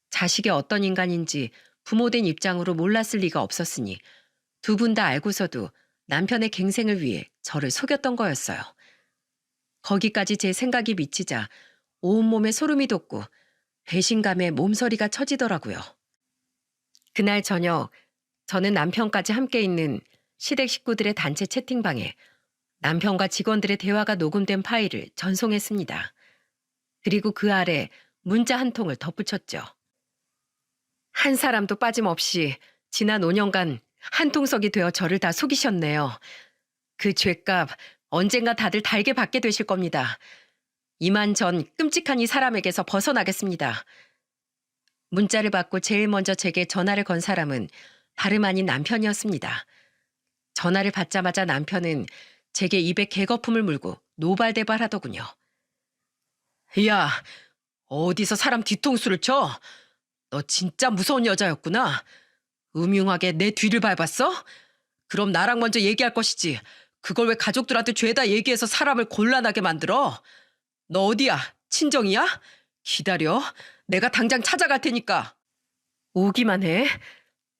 [SPEAKER 1] 자식이 어떤 인간인지 부모된 입장으로 몰랐을 리가 없었으니 두 분 다 알고서도 남편의 갱생을 위해 저를 속였던 거였어요. 거기까지 제 생각이 미치자 온몸에 소름이 돋고 배신감에 몸서리가 쳐지더라고요. 그날 저녁 저는 남편까지 함께 있는 시댁 식구들의 단체 채팅방에 남편과 직원들의 대화가 녹음된 파일을 전송했습니다. 그리고 그 아래 문자 한 통을 덧붙였죠. 한 사람도 빠짐없이 지난 5년간 한통속이 되어 저를 다 속이셨네요. 그 죄값 언젠가 다들 달게 받게 되실 겁니다. 이만 전 끔찍한 이 사람에게서 벗어나겠습니다. 문자를 받고 제일 먼저 제게 전화를 건 사람은 다름 아닌 남편이었습니다. 전화를 받자마자 남편은 제게 입에 개거품을 물고 노발대발하더군요. 야, 어디서 사람 뒤통수를 쳐? 너 진짜 무서운 여자였구나. 음흉하게 내 뒤를 밟았어? 그럼 나랑 먼저 얘기할 것이지. 그걸 왜 가족들한테 죄다 얘기해서 사람을 곤란하게 만들어? 너 어디야? 친정이야? 기다려. 내가 당장 찾아갈 테니까. 오기만 해.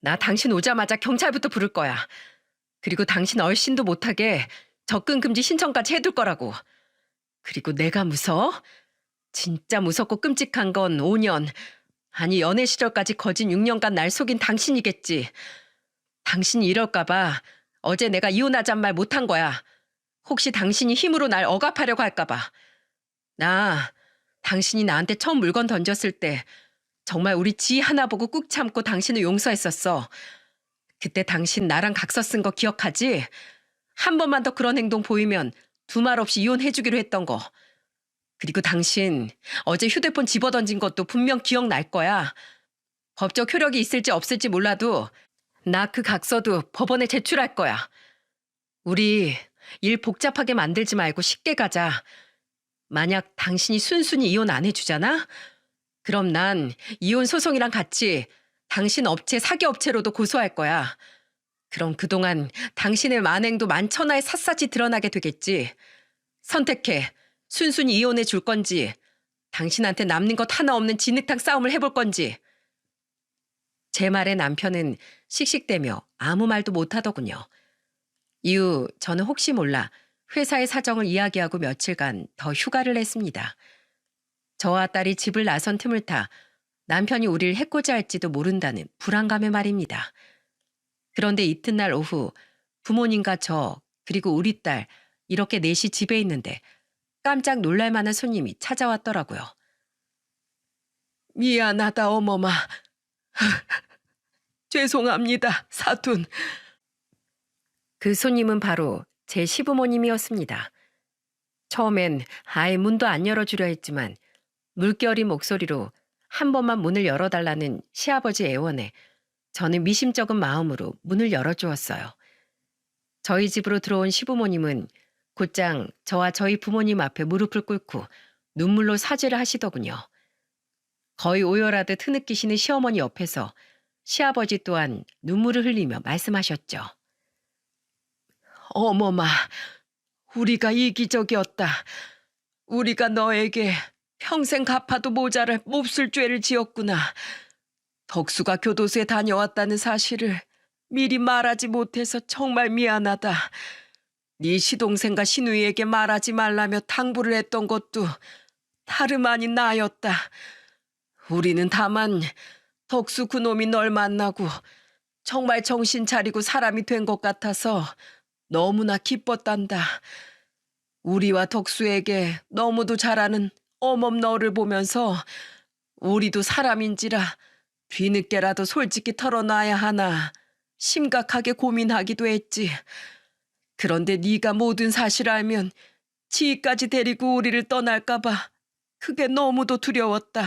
[SPEAKER 1] 나 당신 오자마자 경찰부터 부를 거야. 그리고 당신 얼씬도 못하게 접근 금지 신청까지 해둘 거라고. 그리고 내가 무서워? 진짜 무섭고 끔찍한 건 5년, 아니 연애 시절까지 거진 6년간 날 속인 당신이겠지. 당신이 이럴까봐 어제 내가 이혼하잔 말 못한 거야. 혹시 당신이 힘으로 날 억압하려고 할까봐. 나 당신이 나한테 처음 물건 던졌을 때 정말 우리 지 하나 보고 꾹 참고 당신을 용서했었어. 그때 당신 나랑 각서 쓴 거 기억하지? 한 번만 더 그런 행동 보이면 두 말 없이 이혼해주기로 했던 거. 그리고 당신 어제 휴대폰 집어던진 것도 분명 기억날 거야. 법적 효력이 있을지 없을지 몰라도 나 그 각서도 법원에 제출할 거야. 우리 일 복잡하게 만들지 말고 쉽게 가자. 만약 당신이 순순히 이혼 안 해주잖아? 그럼 난 이혼 소송이랑 같이 당신 업체 사기업체로도 고소할 거야. 그럼 그동안 당신의 만행도 만천하에 샅샅이 드러나게 되겠지. 선택해. 순순히 이혼해 줄 건지 당신한테 남는 것 하나 없는 진흙탕 싸움을 해볼 건지. 제 말에 남편은 씩씩대며 아무 말도 못하더군요. 이후 저는 혹시 몰라 회사의 사정을 이야기하고 며칠간 더 휴가를 냈습니다. 저와 딸이 집을 나선 틈을 타 남편이 우리를 해코지할지도 모른다는 불안감에 말입니다. 그런데 이튿날 오후 부모님과 저 그리고 우리 딸 이렇게 넷이 집에 있는데 깜짝 놀랄 만한 손님이 찾아왔더라고요. 미안하다 어머마. 죄송합니다 사돈. 그 손님은 바로 제 시부모님이었습니다. 처음엔 아예 문도 안 열어주려 했지만 물결인 목소리로 한 번만 문을 열어달라는 시아버지 애원에 저는 미심쩍은 마음으로 문을 열어주었어요. 저희 집으로 들어온 시부모님은 곧장 저와 저희 부모님 앞에 무릎을 꿇고 눈물로 사죄를 하시더군요. 거의 오열하듯 흐느끼시는 시어머니 옆에서 시아버지 또한 눈물을 흘리며 말씀하셨죠. 어머마, 우리가 이기적이었다. 우리가 너에게 평생 갚아도 모자랄 몹쓸 죄를 지었구나. 덕수가 교도소에 다녀왔다는 사실을 미리 말하지 못해서 정말 미안하다. 네 시동생과 시누이에게 말하지 말라며 당부를 했던 것도 다름 아닌 나였다. 우리는 다만 덕수 그놈이 널 만나고 정말 정신 차리고 사람이 된 것 같아서 너무나 기뻤단다. 우리와 덕수에게 너무도 잘하는 어멈 너를 보면서 우리도 사람인지라 뒤늦게라도 솔직히 털어놔야 하나 심각하게 고민하기도 했지. 그런데 네가 모든 사실을 알면 지희까지 데리고 우리를 떠날까 봐 그게 너무도 두려웠다.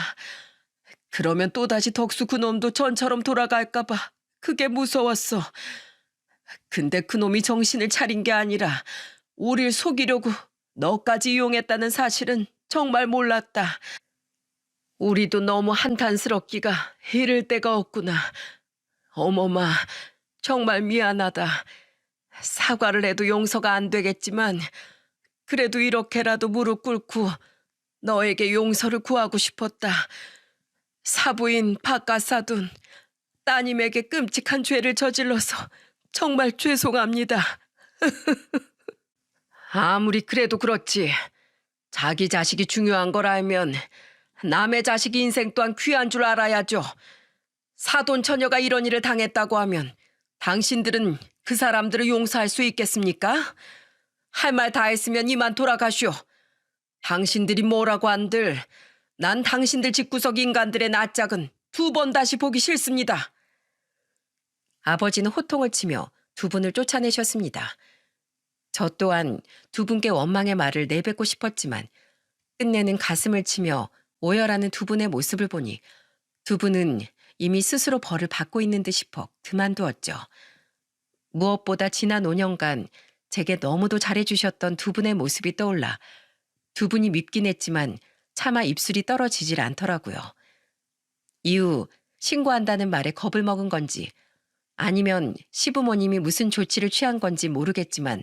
[SPEAKER 1] 그러면 또다시 덕수 그놈도 전처럼 돌아갈까 봐 그게 무서웠어. 근데 그놈이 정신을 차린 게 아니라 우릴 속이려고 너까지 이용했다는 사실은 정말 몰랐다. 우리도 너무 한탄스럽기가 이를 데가 없구나. 어머마, 정말 미안하다. 사과를 해도 용서가 안 되겠지만 그래도 이렇게라도 무릎 꿇고 너에게 용서를 구하고 싶었다. 사부인 박가사돈, 따님에게 끔찍한 죄를 저질러서 정말 죄송합니다. 아무리 그래도 그렇지. 자기 자식이 중요한 걸 알면 남의 자식 인생 또한 귀한 줄 알아야죠. 사돈 처녀가 이런 일을 당했다고 하면 당신들은 그 사람들을 용서할 수 있겠습니까? 할 말 다 했으면 이만 돌아가시오. 당신들이 뭐라고 한들 난 당신들 집구석 인간들의 낯짝은 두 번 다시 보기 싫습니다. 아버지는 호통을 치며 두 분을 쫓아내셨습니다. 저 또한 두 분께 원망의 말을 내뱉고 싶었지만 끝내는 가슴을 치며 오열하는 두 분의 모습을 보니 두 분은 이미 스스로 벌을 받고 있는 듯 싶어 그만두었죠. 무엇보다 지난 5년간 제게 너무도 잘해주셨던 두 분의 모습이 떠올라 두 분이 밉긴 했지만 차마 입술이 떨어지질 않더라고요. 이후 신고한다는 말에 겁을 먹은 건지 아니면 시부모님이 무슨 조치를 취한 건지 모르겠지만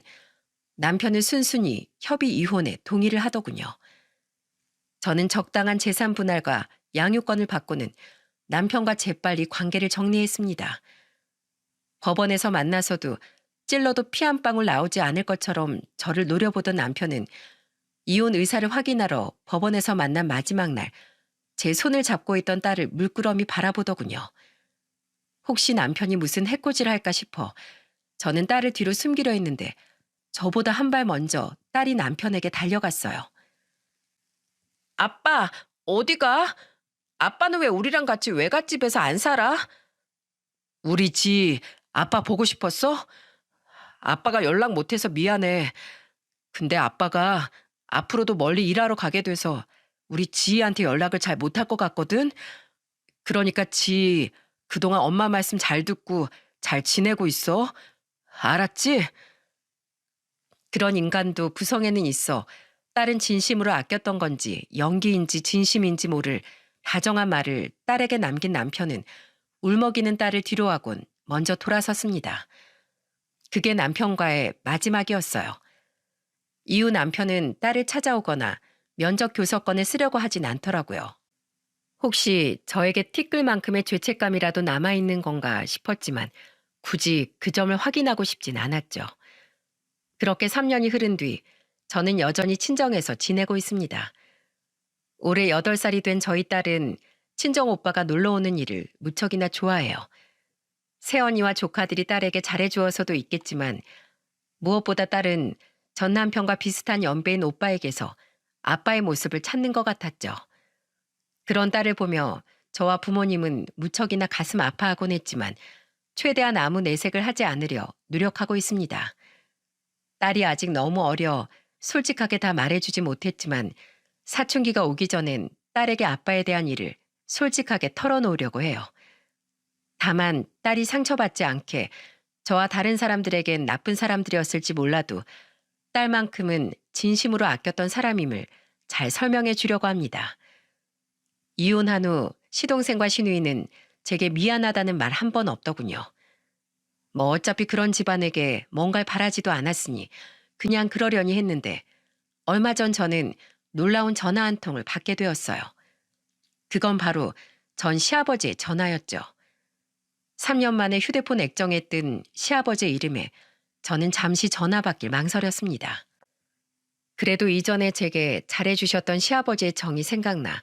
[SPEAKER 1] 남편은 순순히 협의 이혼에 동의를 하더군요. 저는 적당한 재산 분할과 양육권을 받고는 남편과 재빨리 관계를 정리했습니다. 법원에서 만나서도 찔러도 피 한 방울 나오지 않을 것처럼 저를 노려보던 남편은 이혼 의사를 확인하러 법원에서 만난 마지막 날 제 손을 잡고 있던 딸을 물끄러미 바라보더군요. 혹시 남편이 무슨 해코지를 할까 싶어 저는 딸을 뒤로 숨기려 했는데 저보다 한 발 먼저 딸이 남편에게 달려갔어요. 아빠, 어디가? 아빠는 왜 우리랑 같이 외갓집에서 안 살아? 우리 집 아빠 보고 싶었어? 아빠가 연락 못해서 미안해. 근데 아빠가 앞으로도 멀리 일하러 가게 돼서 우리 지희한테 연락을 잘 못할 것 같거든? 그러니까 지희, 그동안 엄마 말씀 잘 듣고 잘 지내고 있어. 알았지? 그런 인간도 구성에는 있어. 딸은 진심으로 아꼈던 건지 연기인지 진심인지 모를 다정한 말을 딸에게 남긴 남편은 울먹이는 딸을 뒤로하곤 먼저 돌아섰습니다. 그게 남편과의 마지막이었어요. 이후 남편은 딸을 찾아오거나 면접 교섭권을 쓰려고 하진 않더라고요. 혹시 저에게 티끌만큼의 죄책감이라도 남아있는 건가 싶었지만 굳이 그 점을 확인하고 싶진 않았죠. 그렇게 3년이 흐른 뒤 저는 여전히 친정에서 지내고 있습니다. 올해 8살이 된 저희 딸은 친정 오빠가 놀러 오는 일을 무척이나 좋아해요. 새언니와 조카들이 딸에게 잘해주어서도 있겠지만 무엇보다 딸은 전 남편과 비슷한 연배인 오빠에게서 아빠의 모습을 찾는 것 같았죠. 그런 딸을 보며 저와 부모님은 무척이나 가슴 아파하곤 했지만 최대한 아무 내색을 하지 않으려 노력하고 있습니다. 딸이 아직 너무 어려 솔직하게 다 말해주지 못했지만 사춘기가 오기 전엔 딸에게 아빠에 대한 일을 솔직하게 털어놓으려고 해요. 다만 딸이 상처받지 않게 저와 다른 사람들에겐 나쁜 사람들이었을지 몰라도 딸만큼은 진심으로 아꼈던 사람임을 잘 설명해 주려고 합니다. 이혼한 후 시동생과 시누이는 제게 미안하다는 말 한 번 없더군요. 뭐 어차피 그런 집안에게 뭔가를 바라지도 않았으니 그냥 그러려니 했는데 얼마 전 저는 놀라운 전화 한 통을 받게 되었어요. 그건 바로 전 시아버지의 전화였죠. 3년 만에 휴대폰 액정에 뜬 시아버지의 이름에 저는 잠시 전화 받길 망설였습니다. 그래도 이전에 제게 잘해주셨던 시아버지의 정이 생각나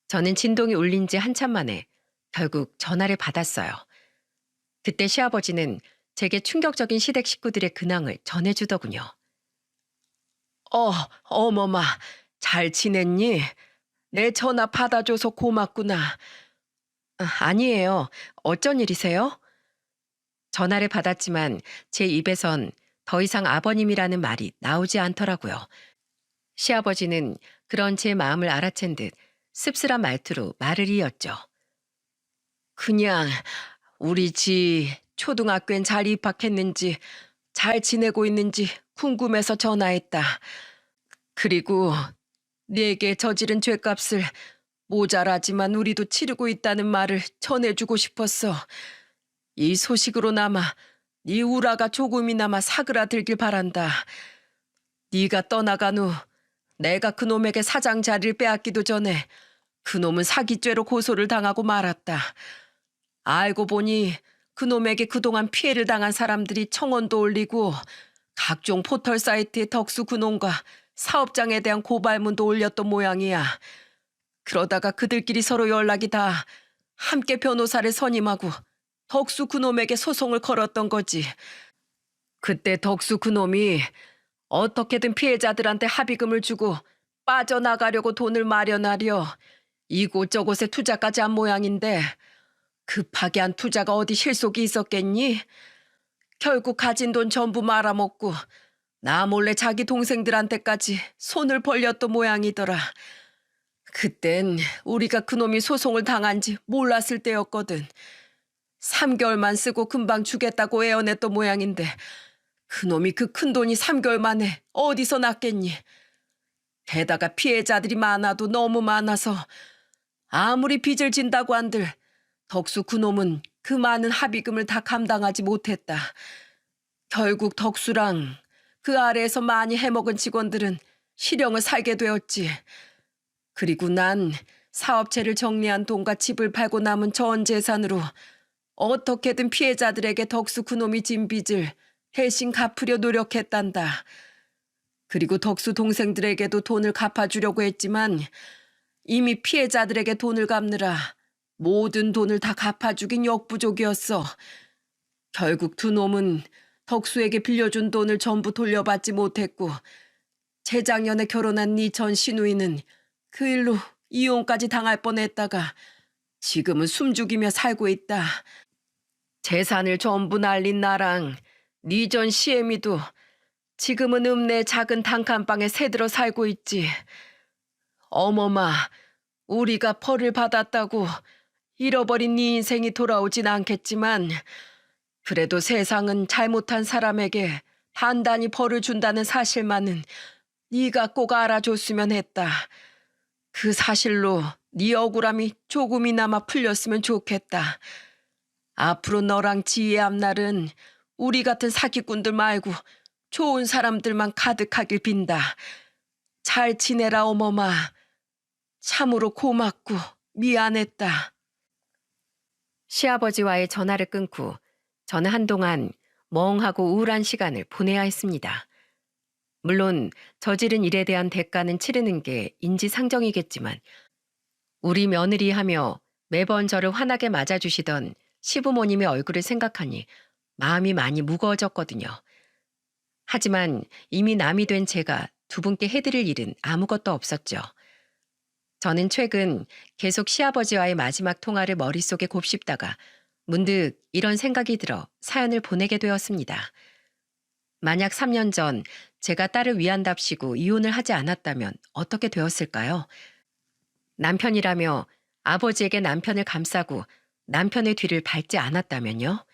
[SPEAKER 1] 저는 진동이 울린 지 한참 만에 결국 전화를 받았어요. 그때 시아버지는 제게 충격적인 시댁 식구들의 근황을 전해주더군요. 어머마, 잘 지냈니? 내 전화 받아줘서 고맙구나. 아니에요. 어쩐 일이세요? 전화를 받았지만 제 입에선 더 이상 아버님이라는 말이 나오지 않더라고요. 시아버지는 그런 제 마음을 알아챈 듯 씁쓸한 말투로 말을 이었죠. 그냥 우리 지 초등학교엔 잘 입학했는지 잘 지내고 있는지 궁금해서 전화했다. 그리고 네게 저지른 죄값을 모자라지만 우리도 치르고 있다는 말을 전해주고 싶었어. 이 소식으로나마 네 우라가 조금이나마 사그라들길 바란다. 네가 떠나간 후 내가 그놈에게 사장 자리를 빼앗기도 전에 그놈은 사기죄로 고소를 당하고 말았다. 알고 보니 그놈에게 그동안 피해를 당한 사람들이 청원도 올리고 각종 포털 사이트에 덕수 그놈과 사업장에 대한 고발문도 올렸던 모양이야. 그러다가 그들끼리 서로 연락이 다 함께 변호사를 선임하고 덕수 그놈에게 소송을 걸었던 거지. 그때 덕수 그놈이 어떻게든 피해자들한테 합의금을 주고 빠져나가려고 돈을 마련하려 이곳저곳에 투자까지 한 모양인데 급하게 한 투자가 어디 실속이 있었겠니? 결국 가진 돈 전부 말아먹고 나 몰래 자기 동생들한테까지 손을 벌렸던 모양이더라. 그땐 우리가 그놈이 소송을 당한지 몰랐을 때였거든. 3개월만 쓰고 금방 주겠다고 애원했던 모양인데 그놈이 그 큰돈이 3개월 만에 어디서 났겠니? 게다가 피해자들이 많아도 너무 많아서 아무리 빚을 진다고 한들 덕수 그놈은 그 많은 합의금을 다 감당하지 못했다. 결국 덕수랑 그 아래에서 많이 해먹은 직원들은 실형을 살게 되었지. 그리고 난 사업체를 정리한 돈과 집을 팔고 남은 전 재산으로 어떻게든 피해자들에게 덕수 그놈이 진 빚을 대신 갚으려 노력했단다. 그리고 덕수 동생들에게도 돈을 갚아주려고 했지만 이미 피해자들에게 돈을 갚느라 모든 돈을 다 갚아주긴 역부족이었어. 결국 두 놈은 덕수에게 빌려준 돈을 전부 돌려받지 못했고 재작년에 결혼한 네 전 시누이는 그 일로 이혼까지 당할 뻔했다가 지금은 숨죽이며 살고 있다. 재산을 전부 날린 나랑 네 전 시애미도 지금은 읍내 작은 단칸방에 새들어 살고 있지. 어머마, 우리가 벌을 받았다고 잃어버린 네 인생이 돌아오진 않겠지만 그래도 세상은 잘못한 사람에게 단단히 벌을 준다는 사실만은 네가 꼭 알아줬으면 했다. 그 사실로 네 억울함이 조금이나마 풀렸으면 좋겠다. 앞으로 너랑 지혜 앞날은 우리 같은 사기꾼들 말고 좋은 사람들만 가득하길 빈다. 잘 지내라 어머마. 참으로 고맙고 미안했다. 시아버지와의 전화를 끊고 저는 한동안 멍하고 우울한 시간을 보내야 했습니다. 물론 저지른 일에 대한 대가는 치르는 게 인지상정이겠지만 우리 며느리 하며 매번 저를 환하게 맞아주시던 시부모님의 얼굴을 생각하니 마음이 많이 무거워졌거든요. 하지만 이미 남이 된 제가 두 분께 해드릴 일은 아무것도 없었죠. 저는 최근 계속 시아버지와의 마지막 통화를 머릿속에 곱씹다가 문득 이런 생각이 들어 사연을 보내게 되었습니다. 만약 3년 전 제가 딸을 위한답시고 이혼을 하지 않았다면 어떻게 되었을까요? 남편이라며 아버지에게 남편을 감싸고 남편의 뒤를 밟지 않았다면요?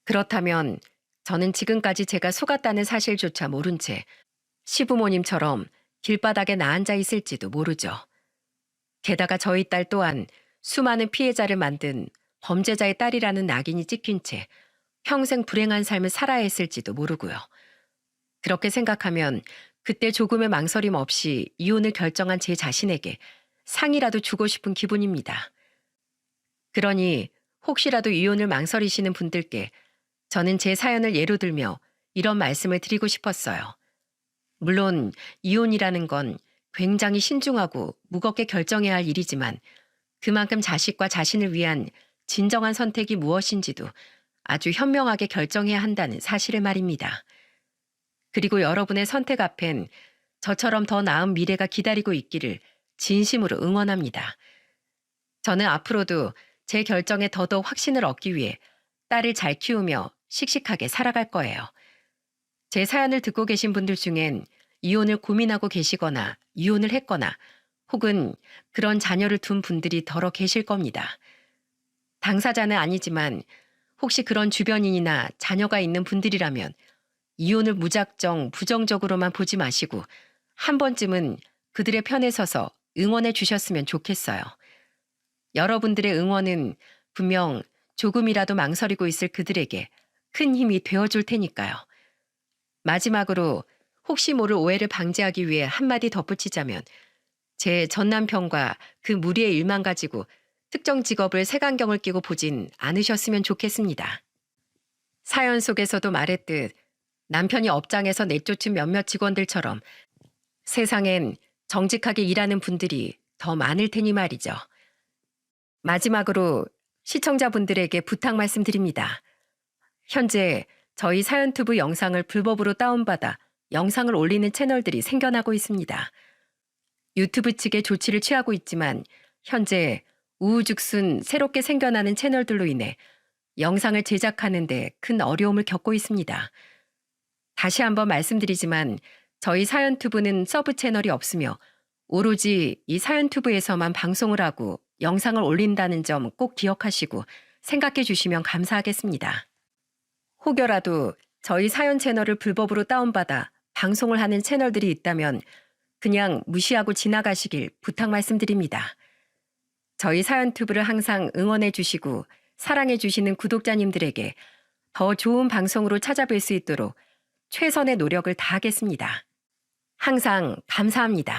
[SPEAKER 1] 그렇다면 저는 지금까지 제가 속았다는 사실조차 모른 채 시부모님처럼 길바닥에 나앉아 있을지도 모르죠. 게다가 저희 딸 또한 수많은 피해자를 만든 범죄자의 딸이라는 낙인이 찍힌 채 평생 불행한 삶을 살아야 했을지도 모르고요. 그렇게 생각하면 그때 조금의 망설임 없이 이혼을 결정한 제 자신에게 상이라도 주고 싶은 기분입니다. 그러니 혹시라도 이혼을 망설이시는 분들께 저는 제 사연을 예로 들며 이런 말씀을 드리고 싶었어요. 물론 이혼이라는 건 굉장히 신중하고 무겁게 결정해야 할 일이지만 그만큼 자식과 자신을 위한 진정한 선택이 무엇인지도 아주 현명하게 결정해야 한다는 사실을 말입니다. 그리고 여러분의 선택 앞엔 저처럼 더 나은 미래가 기다리고 있기를 진심으로 응원합니다. 저는 앞으로도 제 결정에 더더욱 확신을 얻기 위해 딸을 잘 키우며 씩씩하게 살아갈 거예요. 제 사연을 듣고 계신 분들 중엔 이혼을 고민하고 계시거나 이혼을 했거나 혹은 그런 자녀를 둔 분들이 더러 계실 겁니다. 당사자는 아니지만 혹시 그런 주변인이나 자녀가 있는 분들이라면 이혼을 무작정 부정적으로만 보지 마시고 한 번쯤은 그들의 편에 서서 응원해 주셨으면 좋겠어요. 여러분들의 응원은 분명 조금이라도 망설이고 있을 그들에게 큰 힘이 되어줄 테니까요. 마지막으로 혹시 모를 오해를 방지하기 위해 한마디 덧붙이자면 제 전남편과 그 무리의 일만 가지고 특정 직업을 색안경을 끼고 보진 않으셨으면 좋겠습니다. 사연 속에서도 말했듯 남편이 업장에서 내쫓은 몇몇 직원들처럼 세상엔 정직하게 일하는 분들이 더 많을 테니 말이죠. 마지막으로 시청자분들에게 부탁 말씀드립니다. 현재 저희 사연투브 영상을 불법으로 다운받아 영상을 올리는 채널들이 생겨나고 있습니다. 유튜브 측의 조치를 취하고 있지만 현재 우후죽순 새롭게 생겨나는 채널들로 인해 영상을 제작하는 데 큰 어려움을 겪고 있습니다. 다시 한번 말씀드리지만 저희 사연투브는 서브 채널이 없으며 오로지 이 사연투브에서만 방송을 하고 영상을 올린다는 점 꼭 기억하시고 생각해 주시면 감사하겠습니다. 혹여라도 저희 사연 채널을 불법으로 다운받아 방송을 하는 채널들이 있다면 그냥 무시하고 지나가시길 부탁 말씀드립니다. 저희 사연투브를 항상 응원해 주시고 사랑해 주시는 구독자님들에게 더 좋은 방송으로 찾아뵐 수 있도록 최선의 노력을 다하겠습니다. 항상 감사합니다.